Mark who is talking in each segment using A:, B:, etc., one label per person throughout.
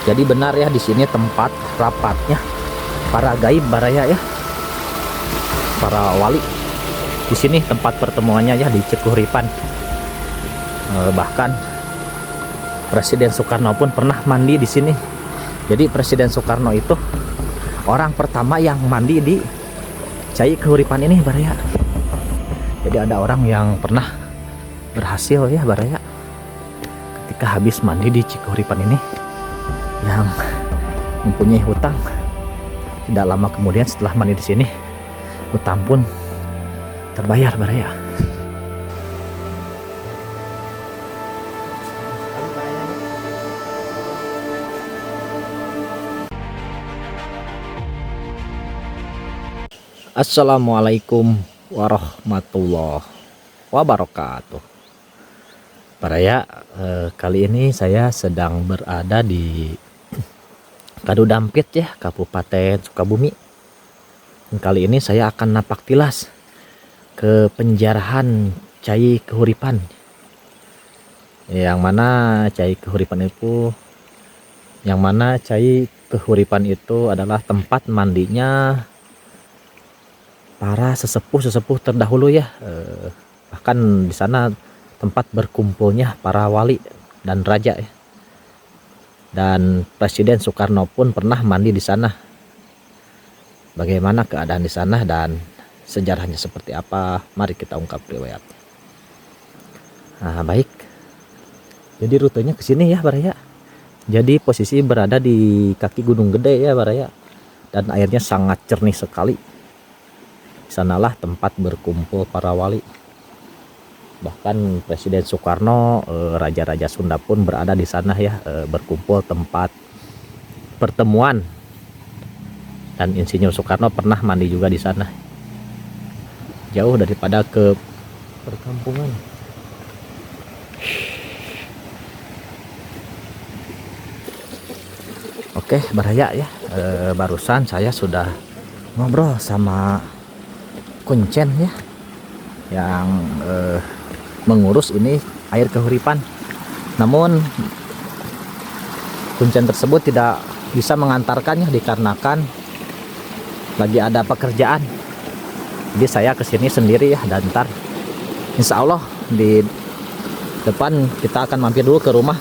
A: Jadi benar ya, di sini tempat rapatnya para gaib baraya ya, para wali. Di sini tempat pertemuannya ya, di Cikuhuripan. Bahkan Presiden Soekarno pun pernah mandi di sini. Jadi Presiden Soekarno itu orang pertama yang mandi di Cikuhuripan ini baraya. Jadi ada orang yang pernah berhasil ya baraya, ketika habis mandi di Cikuhuripan ini, yang mempunyai hutang, tidak lama kemudian setelah mandi di sini hutang pun terbayar baraya. Assalamualaikum warahmatullahi wabarakatuh. Baraya, kali ini saya sedang berada di Kadudampit ya, Kabupaten Sukabumi. Dan kali ini saya akan napak tilas ke penjarahan Cikuhuripan. Yang mana Cikuhuripan itu adalah tempat mandinya para sesepuh terdahulu ya. Bahkan di sana tempat berkumpulnya para wali dan raja ya. Dan Presiden Soekarno pun pernah mandi di sana. Bagaimana keadaan di sana dan sejarahnya seperti apa? Mari kita ungkap riwayatnya. Nah, baik. Jadi rutenya ke sini ya, baraya. Jadi posisi berada di kaki Gunung Gede ya, baraya. Dan airnya sangat jernih sekali. Di sanalah tempat berkumpul para wali. Bahkan Presiden Soekarno, raja-raja Sunda pun berada di sana ya, berkumpul tempat pertemuan. Dan Insinyur Soekarno pernah mandi juga di sana. Jauh daripada ke perkampungan. Oke, baraya ya. Barusan saya sudah ngobrol sama Kuncen ya, yang mengurus ini air Kehuripan. Namun Kuncen tersebut tidak bisa mengantarkannya dikarenakan lagi ada pekerjaan. Jadi saya kesini sendiri ya, dan ntar insya Allah di depan kita akan mampir dulu ke rumah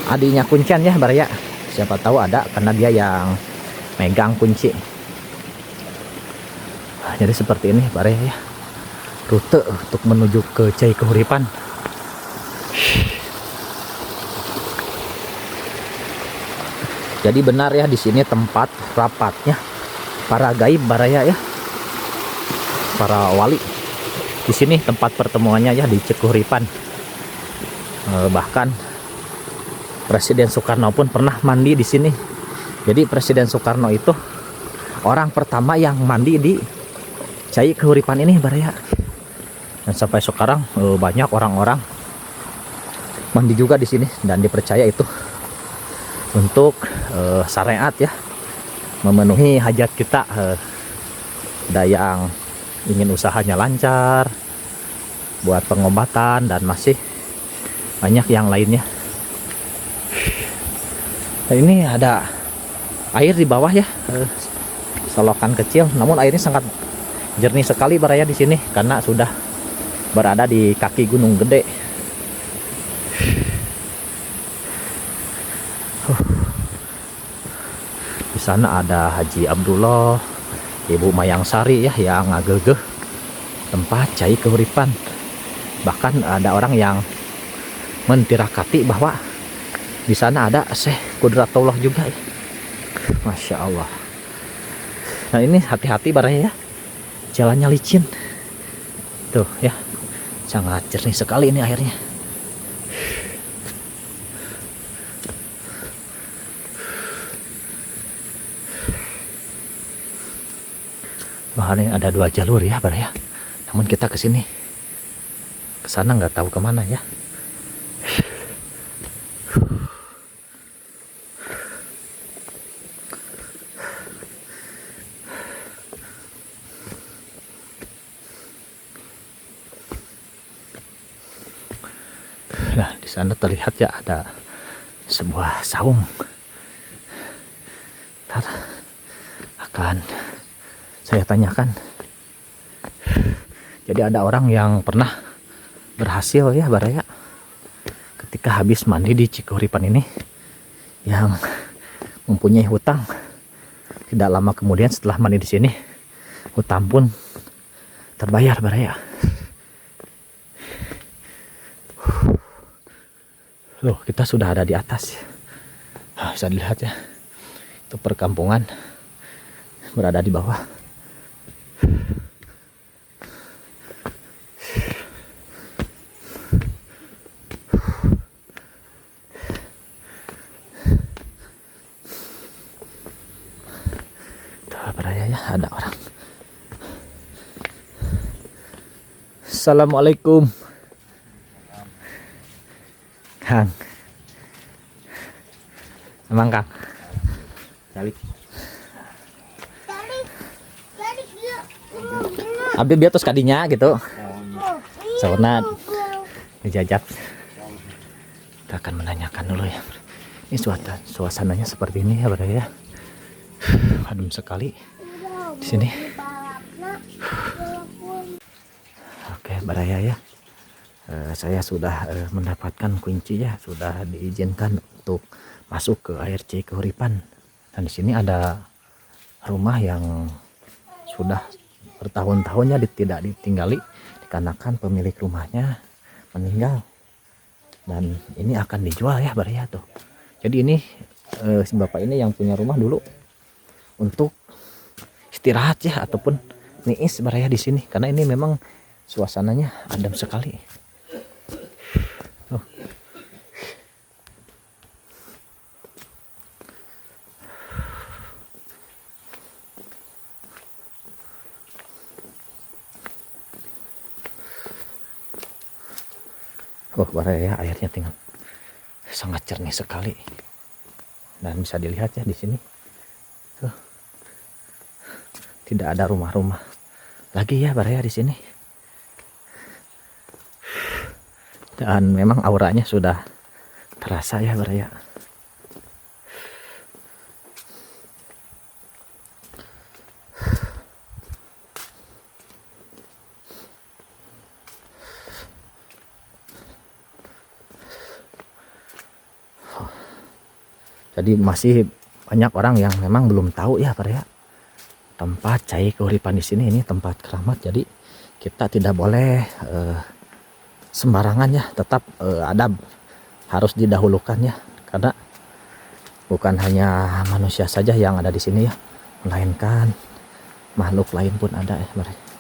A: adiknya Kuncen ya baraya. Siapa tahu ada, karena dia yang megang kunci. Nah, jadi seperti ini baraya ya, rute untuk menuju ke Cikuhuripan. Jadi benar ya, di sini tempat rapatnya para gaib baraya ya, para wali. Di sini tempat pertemuannya ya, di Cikuhuripan. Bahkan Presiden Soekarno pun pernah mandi di sini. Jadi Presiden Soekarno itu orang pertama yang mandi di Cikuhuripan ini baraya. Dan sampai sekarang banyak orang-orang mandi juga di sini, dan dipercaya itu untuk syariat ya, memenuhi hajat kita. Ada yang ingin usahanya lancar, buat pengobatan, dan masih banyak yang lainnya. Nah, ini ada air di bawah ya, selokan kecil, namun airnya sangat jernih sekali baraya di sini karena sudah berada di kaki Gunung Gede. Di sana ada Haji Abdullah, Ibu Mayang Sari ya, yang ngagegeh tempat Cikuhuripan. Bahkan ada orang yang mentirakati bahwa di sana ada Syekh Kudratullah juga ya. Masya Allah. Nah, ini hati-hati baraya ya, jalannya licin tuh ya, sangat jernih sekali ini airnya. Bahannya ada 2 jalur ya baraya, namun kita kesini, kesana nggak tahu kemana ya. Nah, di sana terlihat ya ada sebuah saung akan saya tanyakan. Jadi ada orang yang pernah berhasil ya Baraya, ketika habis mandi di Cikuripan ini, yang mempunyai hutang. Tidak lama kemudian setelah mandi di sini, hutang pun terbayar Baraya. Loh, kita sudah ada di atas. Bisa dilihat ya, itu perkampungan berada di bawah. Baraya ya, ada orang. Assalamualaikum Kang. Emang Kang balik abi biatus kadinya gitu sauna dijajak. Kita akan menanyakan dulu ya, ini suasananya seperti ini ya Baraya. Adem sekali di sini. Oke Baraya ya, saya sudah mendapatkan kunci ya, sudah diizinkan untuk masuk ke air Cikuripan. Dan di sini ada rumah yang sudah bertahun-tahunnya tidak ditinggali dikarenakan pemilik rumahnya meninggal. Dan ini akan dijual ya Baraya tuh. Jadi ini si bapak ini yang punya rumah dulu untuk istirahat ya, ataupun niis Baraya di sini, karena ini memang suasananya adem sekali. Baraya, airnya tinggal sangat jernih sekali, dan bisa dilihat ya di sini. Tidak ada rumah-rumah lagi ya Baraya di sini. Dan memang auranya sudah terasa ya Baraya. Jadi masih banyak orang yang memang belum tahu ya Baraya, tempat Cikuripan di sini ini tempat keramat. Jadi kita tidak boleh sembarangan ya, tetap adab harus didahulukan ya, karena bukan hanya manusia saja yang ada di sini ya, melainkan makhluk lain pun ada ya Baraya.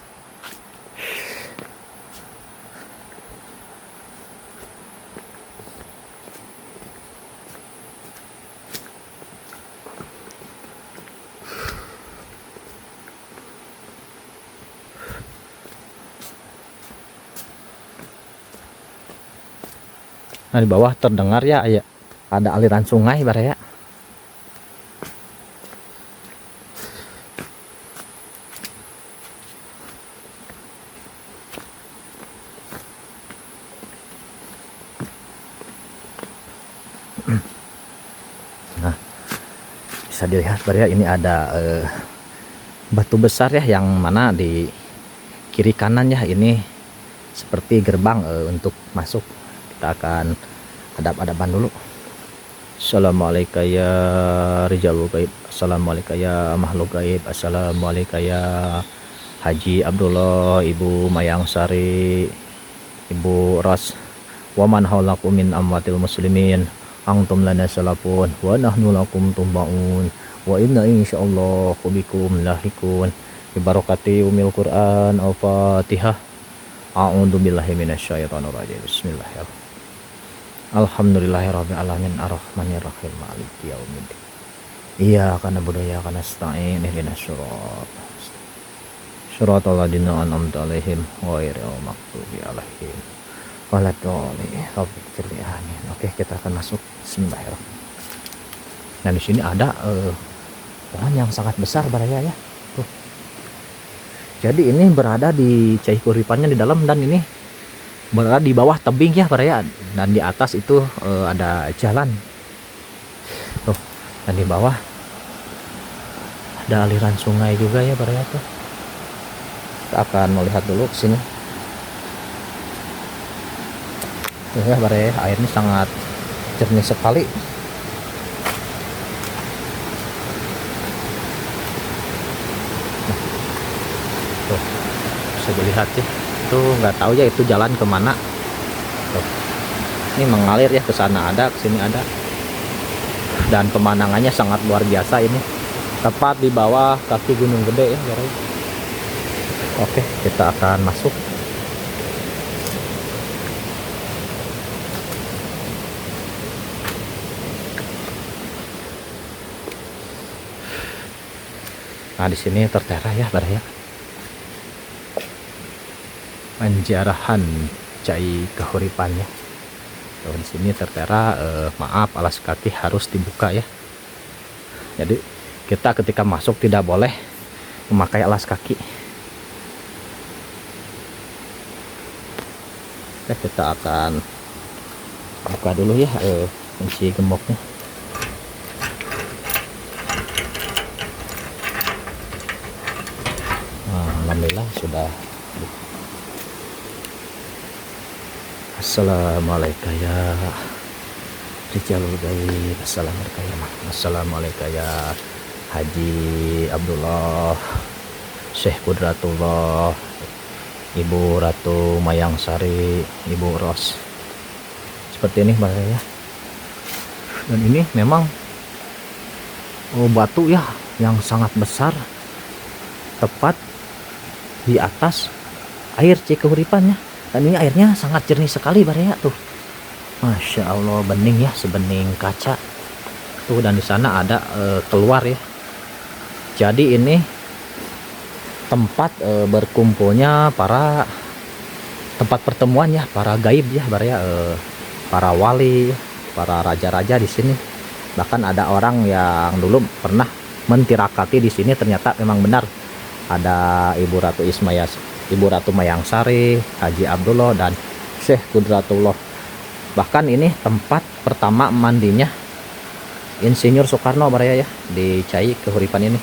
A: Nah, di bawah terdengar ya, ada aliran sungai Baraya. Nah, bisa dilihat Baraya, ini ada batu besar ya, yang mana di kiri kanan ya, ini seperti gerbang untuk masuk. Kita akan adab-adaban dulu. Assalamualaikum ya rijalul gaib, assalamualaikum ya makhluk gaib, assalamualaikum ya Haji Abdullah, Ibu Mayang Sari, Ibu Ras, wa man haulakum min amwatil muslimin, antum lana salafun wa nahnu lakum tumbaun, wa inna insyaallah bikum lahikun, bi barakati umil Quran al-Fatihah. A'udzu billahi minasyaitonir rajim. Bismillahirrahmanirrahim. Alhamdulillahirabbil alamin arrahmanirrahim maliki yaumiddin. Iyyaka na'budu wa iyyaka nasta'in ihdinas shiratal ladzina an'amta 'alaihim ghairil maghdubi 'alaihim waladdallin. Amin. Oke, kita akan masuk. Bismillahirrahmanirrahim. Nah, di sini ada pohon yang sangat besar Baraya ya. Tuh. Jadi ini berada di Cikuripannya di dalam, dan ini berada di bawah tebing ya Baraya, dan di atas itu ada jalan tuh, dan di bawah Ada aliran sungai juga ya Baraya tuh. Kita akan melihat dulu ke sini. Ya Baraya, airnya sangat jernih sekali. Tuh, bisa dilihat ya. Itu nggak tahu ya itu jalan kemana. Tuh. Ini mengalir ya, ke sana ada, ke sini ada. Dan pemandangannya sangat luar biasa ini. Tepat di bawah kaki Gunung Gede ya Baraya. Oke, kita akan masuk. Nah, di sini tertera ya Baraya. Menjarahan cai kahuripannya. Tuh, di sini tertera maaf, alas kaki harus dibuka ya. Jadi kita ketika masuk tidak boleh memakai alas kaki. Oke, kita akan buka dulu ya kunci gemboknya. Nah, alhamdulillah sudah. Assalamualaikum ya Rijalul Gaib. Assalamualaikum ya Haji Abdullah, Syekh Kudratullah, Ibu Ratu Mayang Sari, Ibu Ros. Seperti ini Baraya. Dan ini memang batu ya yang sangat besar, tepat di atas air Cikahuripannya. Dan ini airnya sangat jernih sekali Baraya tuh. Masya Allah, bening ya, sebening kaca tuh. Dan di sana ada keluar ya. Jadi ini tempat berkumpulnya para tempat pertemuan ya, para gaib ya Baraya, para wali, para raja-raja di sini. Bahkan ada orang yang dulu pernah mentirakati di sini, ternyata memang benar ada Ibu Ratu Mayang Sari, Haji Abdullah, dan Syekh Kudratullah. Bahkan ini tempat pertama mandinya Insinyur Soekarno Baraya ya, di Cai Kahuripan ini.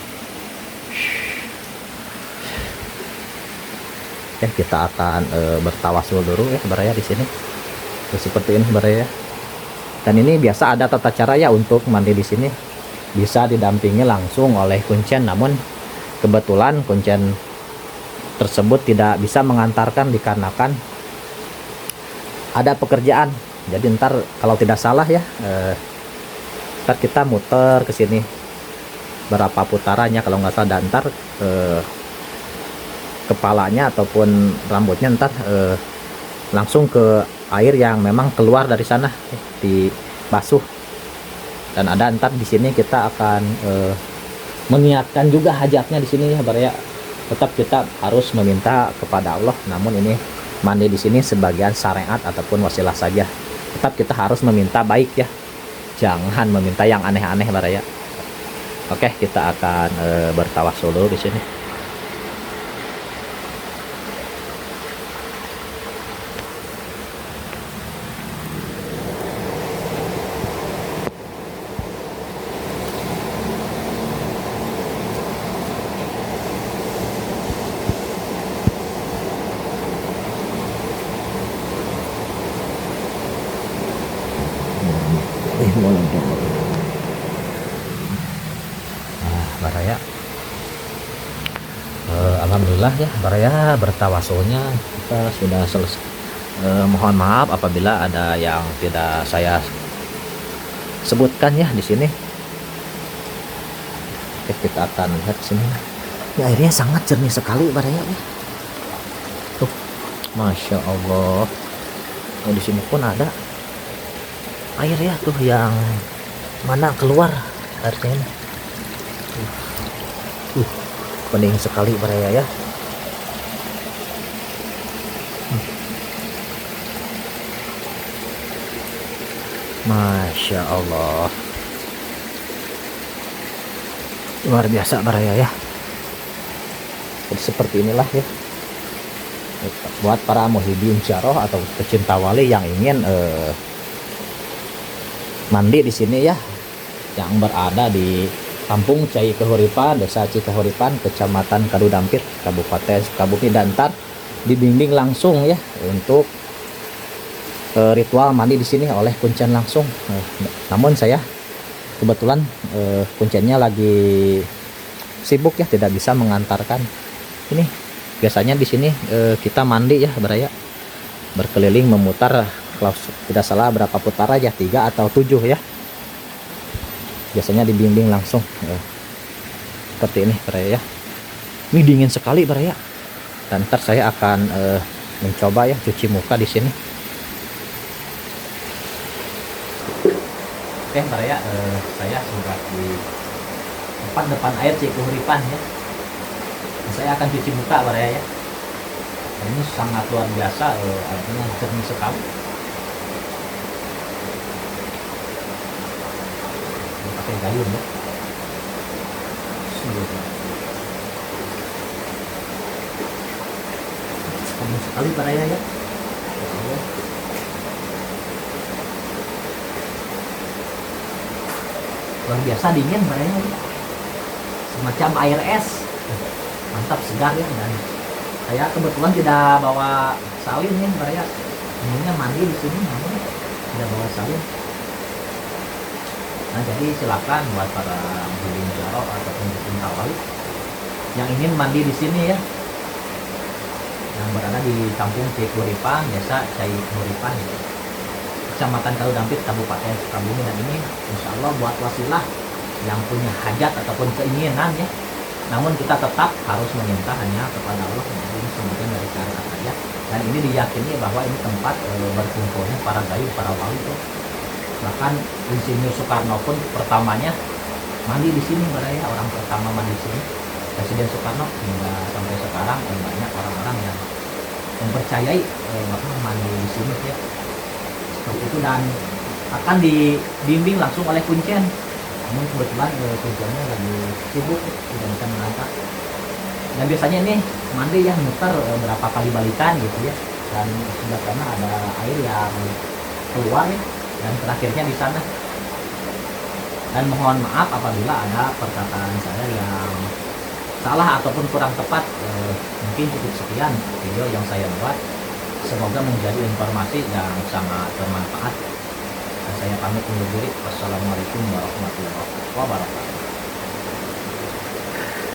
A: Oke, kita akan bertawasul dulu ya Baraya di sini. Seperti ini Baraya. Dan ini biasa ada tata cara ya untuk mandi di sini. Bisa didampingi langsung oleh kuncen, namun kebetulan kuncen tersebut tidak bisa mengantarkan dikarenakan ada pekerjaan. Jadi ntar kalau tidak salah ya, ntar kita muter ke sini berapa putarannya kalau nggak salah, dan ntar kepalanya ataupun rambutnya ntar langsung ke air yang memang keluar dari sana, dibasuh. Dan ada ntar di sini kita akan mengingatkan juga hajatnya di sini ya Baraya. Tetap kita harus meminta kepada Allah, namun ini mandi di sini sebagian syariat ataupun wasilah saja. Tetap kita harus meminta baik ya, jangan meminta yang aneh-aneh Baraya. Oke, kita akan bertawasul dulu di sini. Baraya, alhamdulillah ya Baraya, bertawasulnya kita sudah selesai. Mohon maaf apabila ada yang tidak saya sebutkan ya di sini. Oke, kita akan lihat sini. Ya, airnya sangat jernih sekali Baraya ya. Tuh, Masya Allah. Oh, di sini pun ada air ya tuh, yang mana keluar airnya ini. Bening sekali Baraya ya. Masya Allah, luar biasa Baraya ya. Jadi seperti inilah ya, buat para muhibin syarah atau pecinta wali yang ingin mandi di sini ya, yang berada di Kampung Cai Kahuripan, Desa Cikahuripan, Kecamatan Kadudampit, Kabupaten Sukabumi. Dan ntar dibimbing langsung ya untuk ritual mandi di sini oleh kuncen langsung. Namun saya kebetulan kuncennya lagi sibuk ya, tidak bisa mengantarkan. Ini biasanya di sini kita mandi ya Baraya, berkeliling memutar, kalau tidak salah berapa putaran ya, 3 atau 7 ya. Biasanya dibimbing langsung seperti ini Baraya ya. Ini dingin sekali Baraya. Dan ntar saya akan mencoba ya cuci muka di sini. Oke Baraya, saya sudah di tempat depan air Cikahuripan ya. Saya akan cuci muka Baraya ya. Ini sangat luar biasa, airnya jernih sekali. Pakai gayung ya. Jernih sekali Baraya ya. Luar biasa dingin Baraya ya. Semacam air es. Mantap, segar ya. Dan saya kebetulan tidak bawa salin nih Baraya. Umumnya mandi di sini namun tidak bawa salin. Nah, jadi silakan buat para muhrim jaro ataupun pecinta wali yang ingin mandi di sini ya, yang berada di Kampung Cikahuripan, Desa Cikahuripan, Kecamatan Kadudampit, Kabupaten Sukabumi. Dan ini insya Allah buat wasilah yang punya hajat ataupun keinginan ya. Namun kita tetap harus meminta hanya kepada Allah, jadi sebagian dari cara saja. Dan ini diyakini bahwa ini tempat berkumpulnya para gaib, para wali tuh. Bahkan Insinyur Soekarno pun pertamanya mandi di sini Baraya, orang pertama mandi di sini. Presiden Soekarno hingga sampai sekarang banyak orang-orang yang mempercayai bahwa mandi di sini ya. Seperti itu, dan akan dibimbing langsung oleh kuncen. Namun kebetulan kuncennya lagi sibuk, tidak bisa mengantar. Dan biasanya ini mandi yang muter berapa kali balikan gitu ya. Dan sudah karena ada air yang keluar ya, dan terakhirnya di sana. Dan mohon maaf apabila ada perkataan saya yang salah ataupun kurang tepat. Mungkin cukup sekian video yang saya buat. Semoga menjadi informasi yang sangat bermanfaat. Dan saya pamit undur diri. Wassalamualaikum warahmatullahi wabarakatuh.